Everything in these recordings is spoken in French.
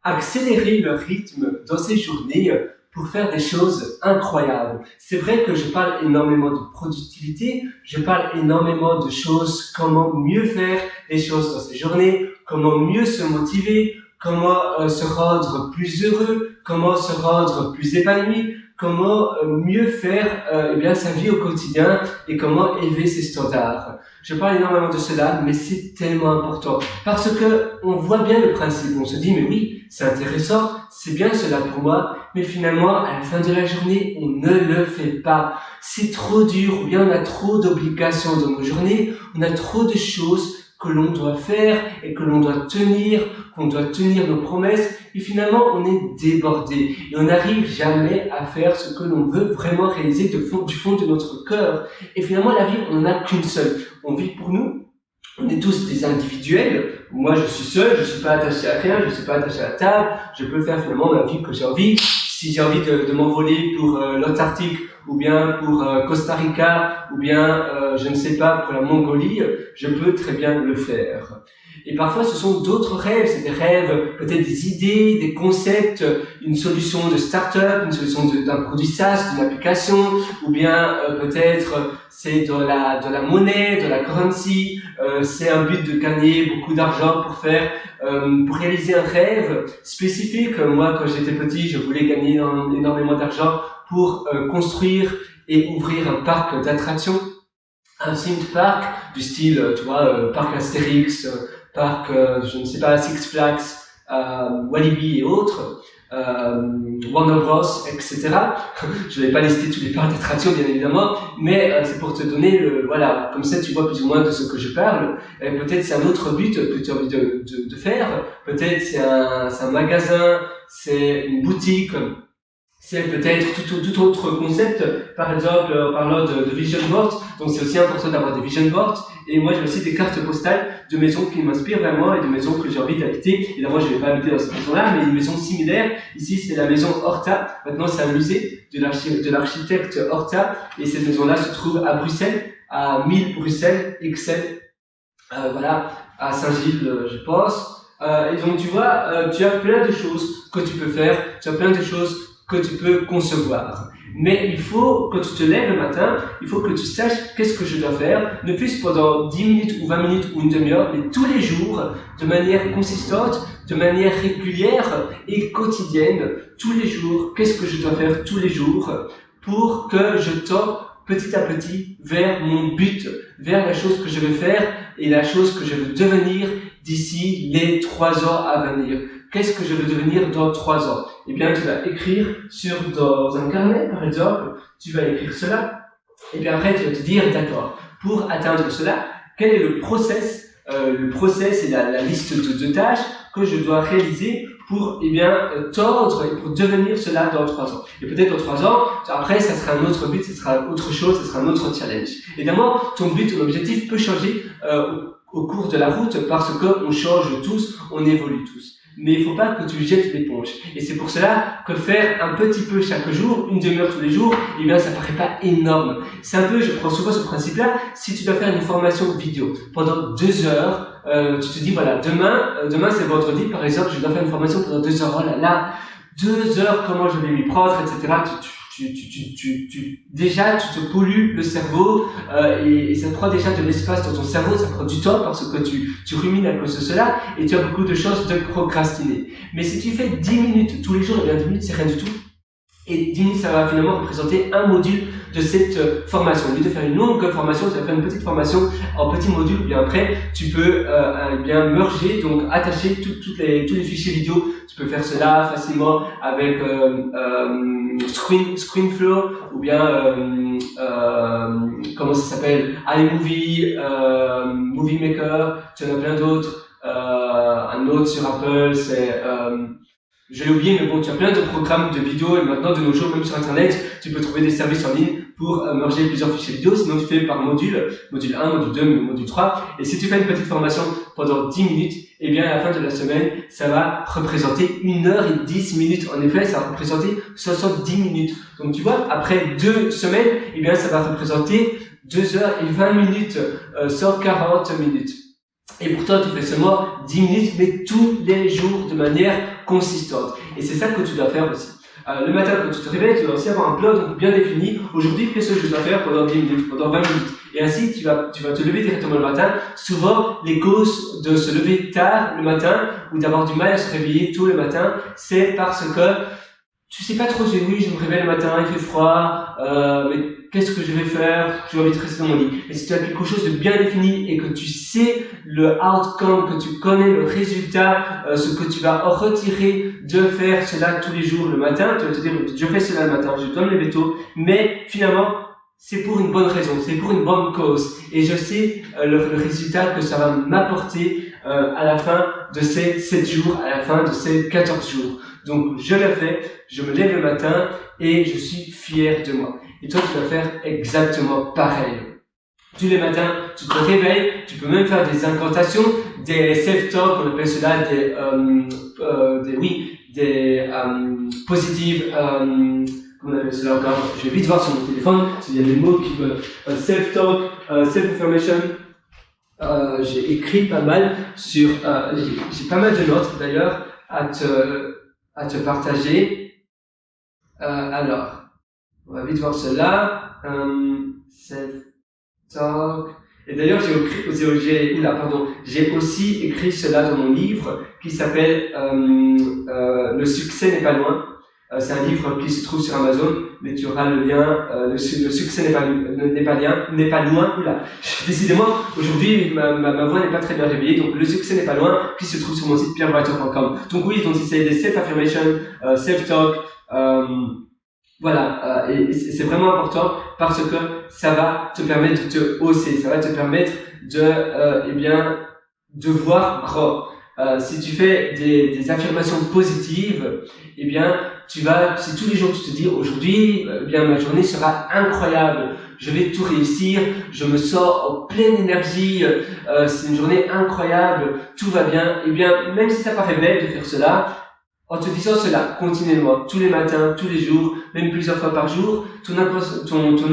accélérer le rythme dans ces journées pour faire des choses incroyables. C'est vrai que je parle énormément de productivité, je parle énormément de choses, comment mieux faire les choses dans ces journées, comment mieux se motiver, comment se rendre plus heureux, comment se rendre plus épanoui, comment mieux faire sa vie au quotidien et comment élever ses standards. Je parle énormément de cela, mais c'est tellement important parce que on voit bien le principe. On se dit, mais oui, c'est intéressant, c'est bien cela pour moi, mais finalement, à la fin de la journée, on ne le fait pas. C'est trop dur, ou bien on a trop d'obligations dans nos journées, on a trop de choses que l'on doit faire et que l'on doit tenir, qu'on doit tenir nos promesses, et finalement on est débordé et on n'arrive jamais à faire ce que l'on veut vraiment réaliser du fond de notre cœur. Et finalement la vie, on n'en a qu'une seule. On vit pour nous, on est tous des individuels. Moi je suis seul, je suis pas attaché à rien, je suis pas attaché à la table, je peux faire finalement la vie que j'ai envie. Si j'ai envie de m'envoler pour l'Antarctique, ou bien pour Costa Rica, ou bien, je ne sais pas, pour la Mongolie, je peux très bien le faire. Et parfois, ce sont d'autres rêves, c'est des rêves, peut-être des idées, des concepts, une solution de start-up, une solution d'un produit SaaS, d'une application, ou bien peut-être c'est de la monnaie, de la currency, c'est un but de gagner beaucoup d'argent pour réaliser un rêve spécifique. Moi, quand j'étais petit, je voulais gagner énormément d'argent pour construire et ouvrir un parc d'attractions, un theme park du style, tu vois, parc Astérix, parc, je ne sais pas, Six Flags, Walibi et autres, Warner Bros, etc. Je vais pas lister tous les parcs d'attractions, bien évidemment, mais c'est pour te donner voilà, comme ça tu vois plus ou moins de ce que je parle. Et peut-être c'est un autre but que tu as envie de faire. Peut-être c'est un magasin, c'est une boutique. C'est peut-être tout autre concept, par exemple en parlant de vision board. Donc c'est aussi important d'avoir des vision boards. Et moi j'ai aussi des cartes postales de maisons qui m'inspirent vraiment et de maisons que j'ai envie d'habiter. Évidemment je ne vais pas habiter dans cette maison-là, mais une maison similaire. Ici c'est la maison Horta. Maintenant c'est un musée de l'architecte Horta. Et cette maison-là se trouve à Bruxelles, à 1000 Bruxelles, XL, voilà, à Saint-Gilles je pense. Et donc tu vois, tu as plein de choses que tu peux faire, tu as plein de choses que tu peux concevoir. Mais il faut, quand tu te lèves le matin, il faut que tu saches qu'est-ce que je dois faire, ne fût-ce pendant 10 minutes ou 20 minutes ou une demi-heure, mais tous les jours, de manière consistante, de manière régulière et quotidienne, tous les jours, qu'est-ce que je dois faire tous les jours pour que je tende petit à petit vers mon but, vers la chose que je veux faire et la chose que je veux devenir d'ici les 3 ans à venir. Qu'est-ce que je veux devenir dans 3 ans? Eh bien, tu vas écrire dans un carnet, par exemple, tu vas écrire cela, et bien après, tu vas te dire, d'accord, pour atteindre cela, quel est le process et la liste de tâches que je dois réaliser pour, tordre et pour devenir cela dans 3 ans. Et peut-être dans 3 ans, après, ça sera un autre but, ça sera autre chose, ça sera un autre challenge. Évidemment, ton but, ton objectif peut changer au cours de la route parce qu'on change tous, on évolue tous. Mais il ne faut pas que tu jettes l'éponge. Et c'est pour cela que faire un petit peu chaque jour, une demi-heure tous les jours, eh bien, ça paraît pas énorme. C'est un peu, je prends souvent ce principe-là, si tu dois faire une formation vidéo pendant 2 heures, tu te dis, voilà, demain c'est vendredi, par exemple, je dois faire une formation pendant 2 heures, oh là là, 2 heures, comment je vais m'y prendre, etc. Déjà, tu te pollues le cerveau et ça prend déjà de l'espace dans ton cerveau, ça prend du temps parce que tu rumines à cause de cela et tu as beaucoup de chances de procrastiner. Mais si tu fais 10 minutes tous les jours, et bien 10 minutes c'est rien du tout. Et 10 minutes, ça va finalement représenter un module de cette formation. Au lieu de faire une longue formation, tu vas faire une petite formation en petits modules. Bien après, tu peux merger, donc attacher tous les fichiers vidéo. Tu peux faire cela facilement avec ScreenFlow ou bien comment ça s'appelle, iMovie, Movie Maker. Tu en as plein d'autres. Un autre sur Apple, c'est je l'ai oublié, mais bon, tu as plein de programmes de vidéos et maintenant, de nos jours, même sur Internet, tu peux trouver des services en ligne pour merger plusieurs fichiers vidéo. Sinon, tu fais par module 1, module 2, module 3. Et si tu fais une petite formation pendant 10 minutes, eh bien, à la fin de la semaine, ça va représenter 1 heure et 10 minutes. En effet, ça va représenter 70 minutes. Donc, tu vois, après 2 semaines, eh bien, ça va représenter 2 heures et 20 minutes, 140 minutes. Et pourtant, tu fais seulement 10 minutes, mais tous les jours de manière consistante. Et c'est ça que tu dois faire aussi. Le matin, quand tu te réveilles, tu dois aussi avoir un plan donc bien défini. Aujourd'hui, qu'est-ce que je dois faire pendant 10 minutes, pendant 20 minutes? Et ainsi, tu vas te lever directement le matin. Souvent, les causes de se lever tard le matin ou d'avoir du mal à se réveiller tôt le matin, c'est parce que tu sais pas trop dire oui, je me réveille le matin, il fait froid, mais qu'est-ce que je vais faire? J'ai envie de rester dans mon lit. Mais si tu as quelque chose de bien défini et que tu sais le outcome, que tu connais le résultat, ce que tu vas retirer de faire cela tous les jours le matin, tu vas te dire je fais cela le matin, je dois me lever tôt, mais finalement c'est pour une bonne raison, c'est pour une bonne cause. Et je sais le résultat que ça va m'apporter à la fin de ces 7 jours, à la fin de ces 14 jours. Donc je le fais, je me lève le matin et je suis fier de moi. Et toi, tu vas faire exactement pareil. Tous les matins, tu te réveilles, tu peux même faire des incantations, des self-talk, on appelle cela des positives, comment on appelle cela encore? Je vais vite voir sur mon téléphone, s'il y a des mots qui peuvent, self-talk, self-affirmation. J'ai écrit pas mal sur, j'ai pas mal de notes d'ailleurs à te partager. Alors, on va vite voir cela. Self-talk. Et d'ailleurs, j'ai aussi écrit cela dans mon livre qui s'appelle Le succès n'est pas loin. C'est un livre qui se trouve sur Amazon, mais tu auras le lien. Le succès n'est pas loin. Oula, décidément, aujourd'hui, ma voix n'est pas très bien réveillée. Donc, le succès n'est pas loin, qui se trouve sur mon site pierrewriter.com. Donc oui, donc c'est des self-affirmation, self-talk. Voilà, et c'est vraiment important parce que ça va te permettre de te hausser, ça va te permettre de voir grand. Si tu fais des affirmations positives, si tous les jours tu te dis aujourd'hui, ma journée sera incroyable, je vais tout réussir, je me sens en pleine énergie, c'est une journée incroyable, tout va bien, même si ça paraît bête de faire cela, en te disant cela continuellement, tous les matins, tous les jours, même plusieurs fois par jour, ton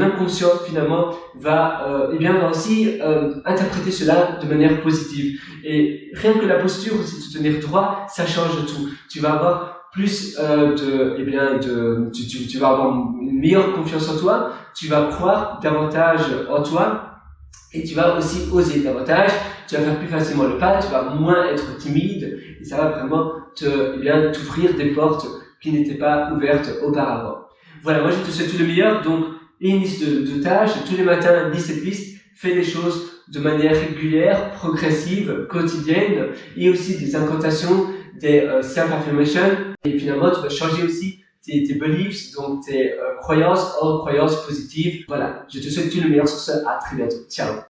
inconscient finalement va aussi interpréter cela de manière positive. Et rien que la posture aussi, de tenir droit, ça change tout. Tu vas avoir plus tu vas avoir une meilleure confiance en toi, tu vas croire davantage en toi. Et tu vas aussi oser davantage, tu vas faire plus facilement le pas, tu vas moins être timide, et ça va vraiment t'ouvrir des portes qui n'étaient pas ouvertes auparavant. Voilà, moi je te souhaite tout le meilleur, donc une liste de tâches, tous les matins, lis cette liste, fais des choses de manière régulière, progressive, quotidienne, et aussi des incantations, des self-affirmation, et finalement tu vas changer aussi tes beliefs, donc tes croyances positives. Voilà, je te souhaite tout le meilleur sur ce, à très bientôt. Ciao.